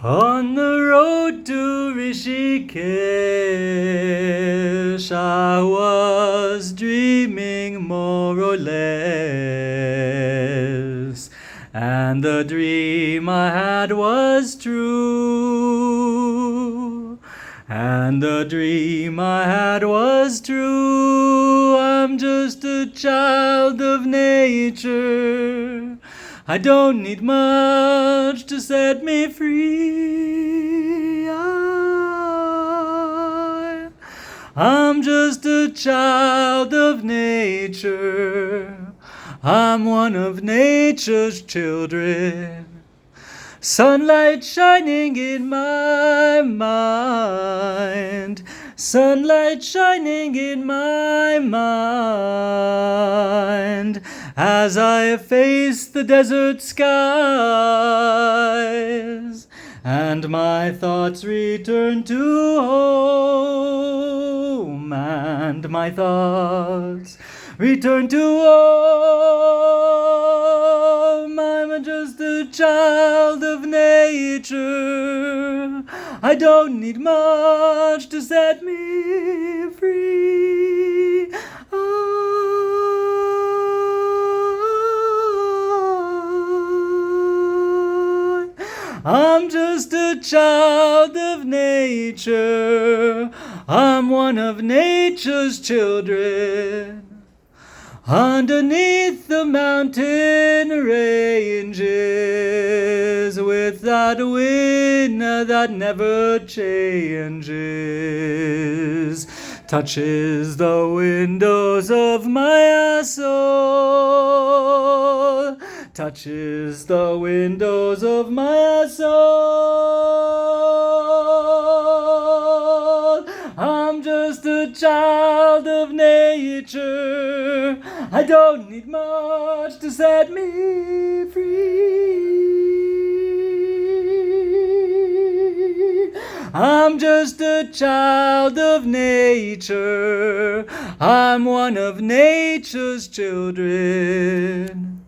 On the road to Rishikesh, I was dreaming more or less, and the dream I had was true, and the dream I had was true. I'm just a child of nature. I don't need much to set me free. I'm just a child of nature. I'm one of nature's children. Sunlight shining in my mind. Sunlight shining in my mind. As I face the desert skies, and my thoughts return to home, and my thoughts return to home. I'm just a child of nature. I don't need much to set me free. I'm just a child of nature. I'm one of nature's children. Underneath the mountain ranges, with that wind that never changes, touches the windows of my soul, touches the windows of my soul. I'm just a child of nature. I don't need much to set me free. I'm just a child of nature. I'm one of nature's children.